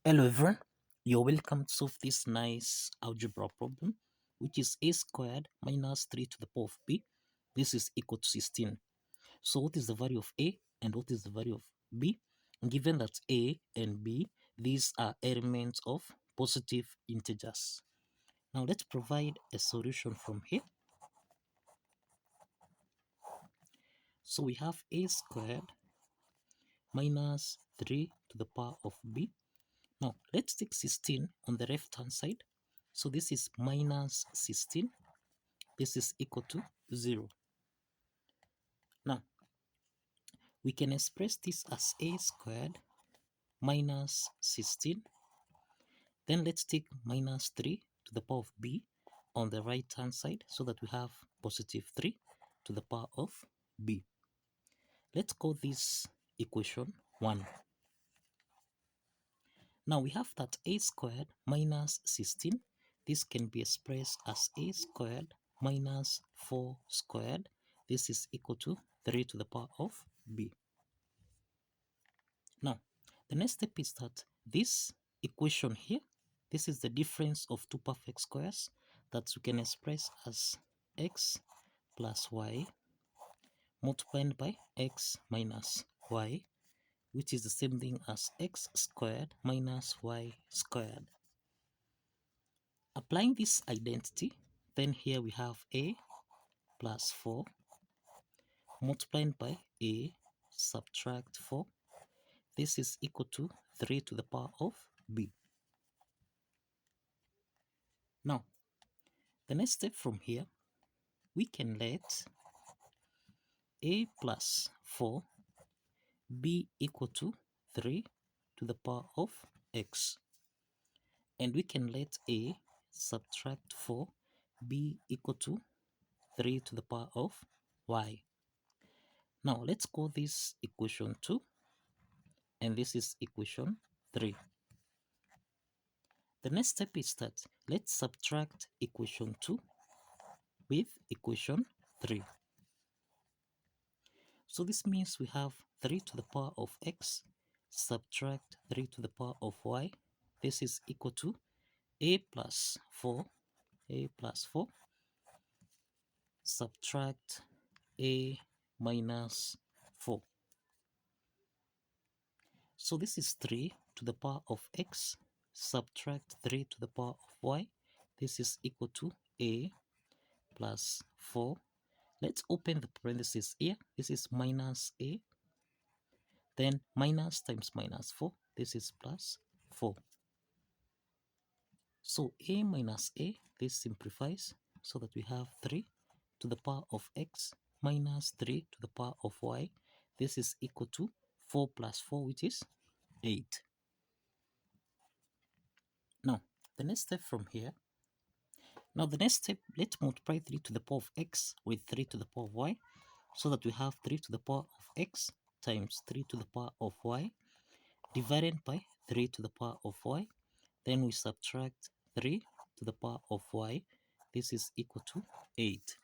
Hello everyone, you're welcome to solve this nice algebra problem, which is a squared minus 3 to the power of b. This is equal to 16. So what is the value of a and what is the value of b? Given that a and b, these are elements of positive integers. Now let's provide a solution from here. So we have a squared minus 3 to the power of b. Now let's take 16 on the left hand side. So this is minus 16. This is equal to 0. Now we can express this as a squared minus 16. Then let's take minus 3 to the power of b on the right hand side so that we have positive 3 to the power of b. Let's call this equation 1. Now we have that a squared minus 16. This can be expressed as a squared minus 4 squared. This is equal to 3 to the power of b. Now, the next step is that this equation here, this is the difference of two perfect squares that we can express as x plus y multiplied by x minus y, which is the same thing as x squared minus y squared. Applying this identity, then here we have a plus 4 multiplied by a subtract 4. This is equal to 3 to the power of b. Now, the next step from here, we can let a plus 4 be equal to 3 to the power of x. And we can let a subtract 4 be equal to 3 to the power of y. Now let's call this equation 2 and this is equation 3. The next step is that let's subtract equation 2 with equation 3. So this means we have 3 to the power of x subtract 3 to the power of y. This is equal to a plus 4 subtract a minus 4. So this is 3 to the power of x subtract 3 to the power of y. This is equal to a plus 4. Let's open the parentheses here. This is minus a. Then minus times minus 4. This is plus 4. So a minus a, this simplifies so that we have 3 to the power of x minus 3 to the power of y. This is equal to 4 plus 4, which is 8. Now, the next step from here. Now, the next step, let's multiply 3 to the power of x with 3 to the power of y so that we have 3 to the power of x times 3 to the power of y divided by 3 to the power of y. Then we subtract 3 to the power of y. This is equal to 8.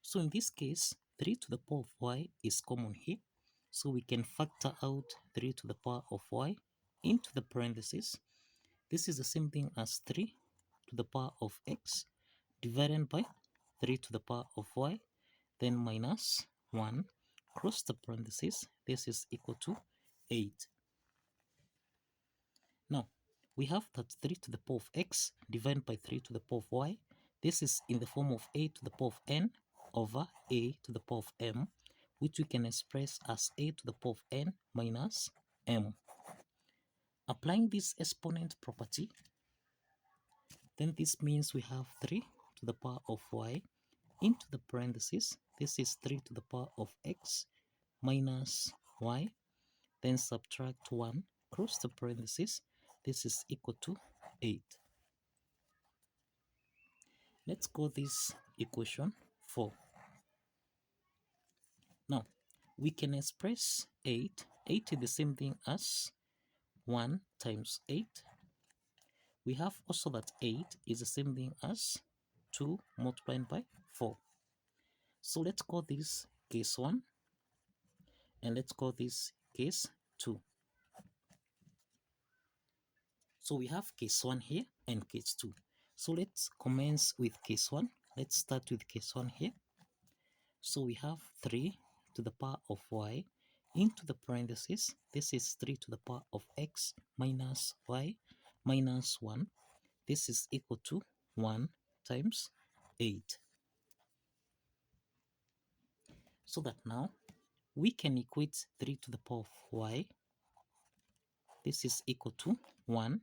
So in this case, 3 to the power of y is common here. So we can factor out 3 to the power of y into the parentheses. This is the same thing as 3 to the power of x divided by 3 to the power of y, then minus 1, cross the parentheses. This is equal to 8. Now, we have that 3 to the power of x divided by 3 to the power of y. This is in the form of a to the power of n over a to the power of m, which we can express as a to the power of n minus m. Applying this exponent property, then this means we have 3 to the power of y into the parentheses. This is 3 to the power of x minus y. Then subtract 1, cross the parentheses. This is equal to 8. Let's call this equation 4. Now, we can express 8. 8 is the same thing as 1 times 8. We have also that 8 is the same thing as 2 multiplied by 4. So let's call this case 1 and let's call this case 2. So we have case 1 here and case 2. So let's commence with case 1. Let's start with case 1 here. So we have 3 to the power of y into the parentheses. This is 3 to the power of x minus y minus 1. This is equal to 1 times 8. So that now we can equate 3 to the power of y. This is equal to 1.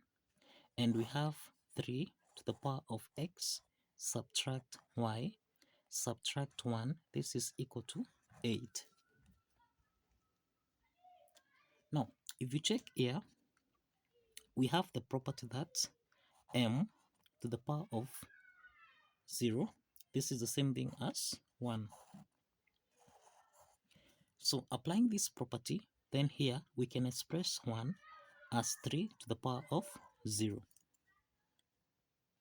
And we have 3 to the power of x subtract y subtract 1. This is equal to 8. Now, if you check here, we have the property that m to the power of 0, this is the same thing as 1. So applying this property, then here we can express 1 as 3 to the power of 0.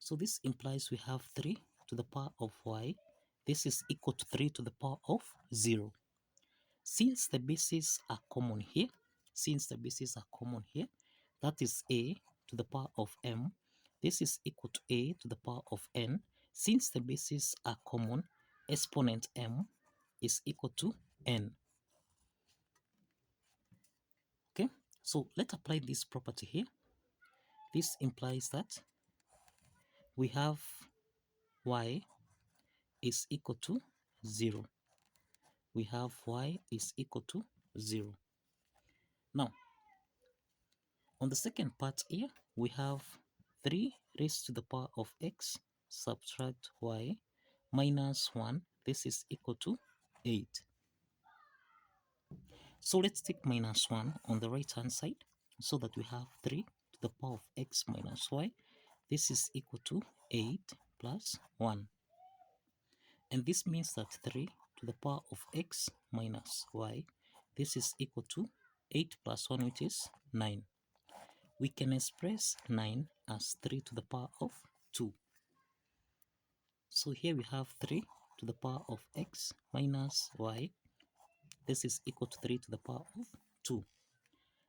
So this implies we have 3 to the power of y. This is equal to 3 to the power of 0. Since the bases are common here, that is a to the power of m. This is equal to a to the power of n. Since the bases are common, exponent m is equal to n. Okay, so let's apply this property here. This implies that we have y is equal to 0. We have y is equal to 0. Now, on the second part here, we have 3 raised to the power of x subtract y minus 1. This is equal to 8. So let's take minus 1 on the right hand side so that we have 3 to the power of x minus y. This is equal to 8 plus 1. And this means that 3 to the power of x minus y, this is equal to 8 plus 1, which is 9. We can express 9 as 3 to the power of 2. So here we have 3 to the power of x minus y. This is equal to 3 to the power of 2.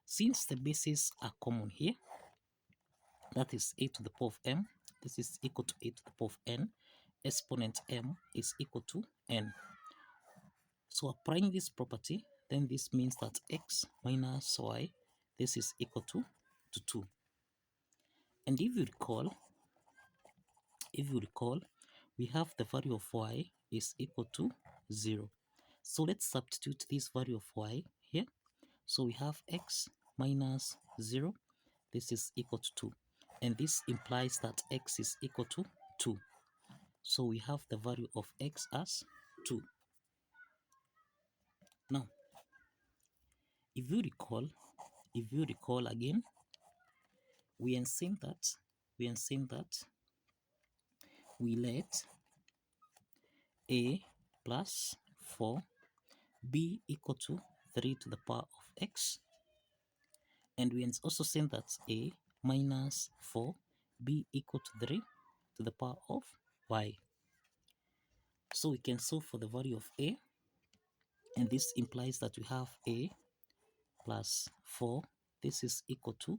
Since the bases are common here, that is 8 to the power of m, this is equal to 8 to the power of n. Exponent m is equal to n. So applying this property, then this means that x minus y, this is equal to 2. And if you recall, we have the value of y is equal to 0. So let's substitute this value of y here. So we have x minus 0, this is equal to 2. And this implies that x is equal to 2. So we have the value of x as 2. Now, if you recall again, we are saying that we let a plus 4 be equal to 3 to the power of x, and we are also saying that a minus 4 be equal to 3 to the power of y. So we can solve for the value of a, and this implies that we have a plus 4, this is equal to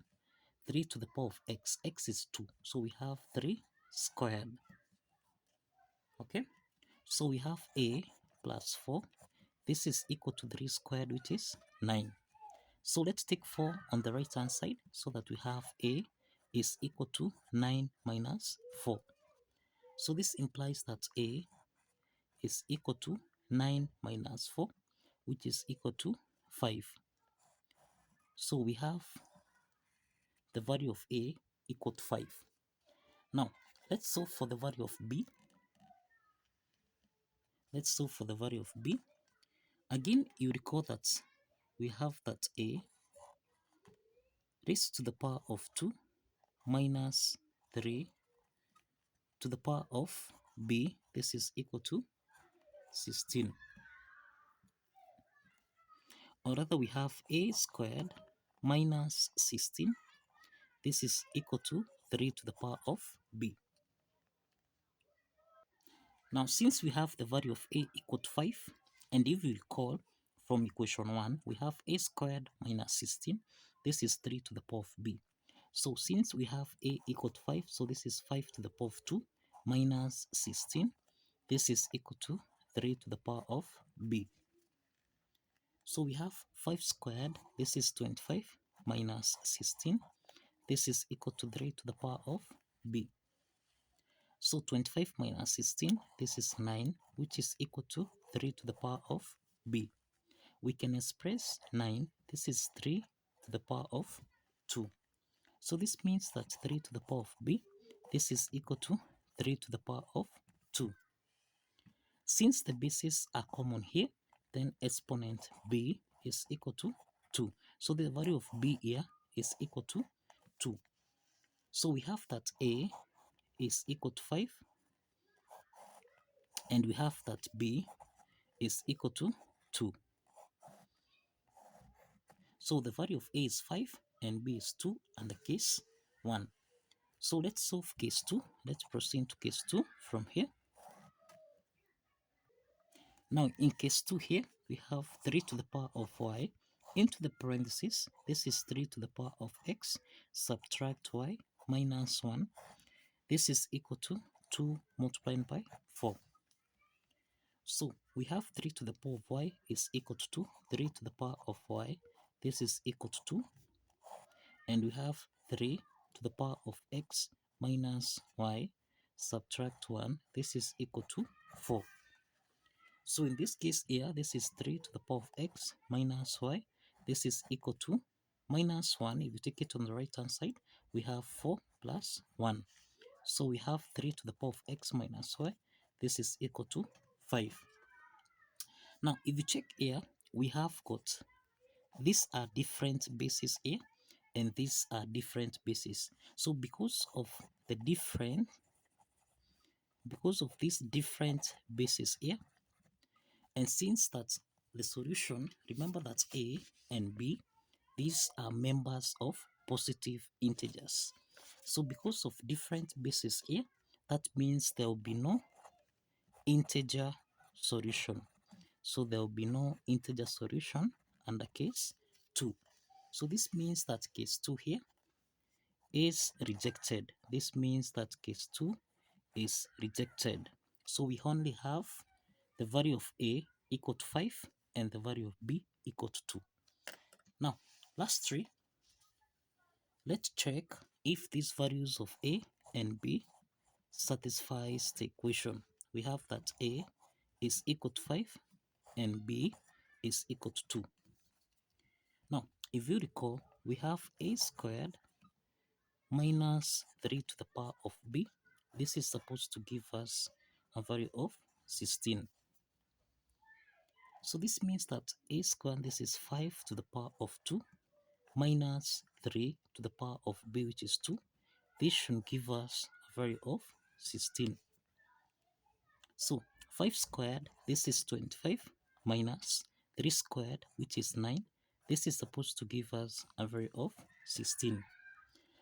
3 to the power of x. X is 2, so we have 3 squared. Okay, so we have a plus 4, this is equal to 3 squared, which is 9. So let's take 4 on the right hand side so that we have a is equal to 9 minus 4. So this implies that a is equal to 9 minus 4, which is equal to 5. So we have the value of a equal to 5. Now, let's solve for the value of b. Again, you recall that we have that a raised to the power of 2 minus 3 to the power of b. This is equal to 16. Or rather, we have a squared minus 16. This is equal to 3 to the power of b. Now, since we have the value of a equal to 5, and if you recall from equation 1, we have a squared minus 16. This is 3 to the power of b. So since we have a equal to 5, so this is 5 to the power of 2 minus 16. This is equal to 3 to the power of b. So we have 5 squared, this is 25 minus 16. This is equal to 3 to the power of b. So 25 minus 16, this is 9, which is equal to 3 to the power of b. We can express 9, this is 3 to the power of 2. So this means that 3 to the power of b, this is equal to 3 to the power of 2. Since the bases are common here, then exponent b is equal to 2. So the value of b here is equal to 2. So we have that a is equal to 5, and we have that b is equal to 2. So the value of a is 5 and b is 2 and the case 1. So let's solve case 2. Let's proceed to case 2 from here. Now in case 2 here, we have 3 to the power of y into the parentheses. This is 3 to the power of x, subtract y minus 1. This is equal to 2 multiplied by 4. So we have 3 to the power of y is equal to 2. 3 to the power of y, this is equal to 2. And we have 3 to the power of x minus y, subtract 1. This is equal to 4. So in this case here, this is 3 to the power of x minus y. This is equal to minus 1. If you take it on the right hand side, we have 4 plus 1. So we have 3 to the power of x minus y. This is equal to 5. Now, if you check here, we have got, these are different bases here, and these are different bases. So because of these different bases here, and since that the solution, remember that a and b, these are members of positive integers. So because of different bases here, that means there will be no integer solution. So there will be no integer solution under case 2. So this means that case 2 here is rejected. This means that case 2 is rejected. So we only have the value of a equal to 5 and the value of b equal to 2. Now, last 3, let's check if these values of a and b satisfies the equation. We have that a is equal to 5 and b is equal to 2. Now, if you recall, we have a squared minus 3 to the power of b. This is supposed to give us a value of 16. So this means that a squared, this is 5 to the power of 2 minus 3 to the power of b, which is 2. This should give us a value of 16. So 5 squared, this is 25 minus 3 squared, which is 9. This is supposed to give us a value of 16.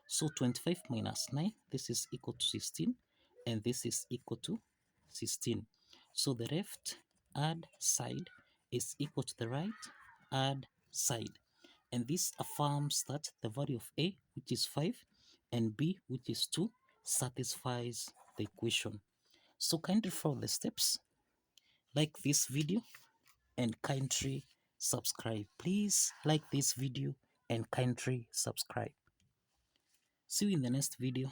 So 25 minus 9, this is equal to 16, and this is equal to 16. So the left hand side is equal to the right hand side. And this affirms that the value of a, which is 5, and b, which is 2, satisfies the equation. So kindly follow the steps, like this video, and kindly subscribe. Please like this video and kindly subscribe. See you in the next video.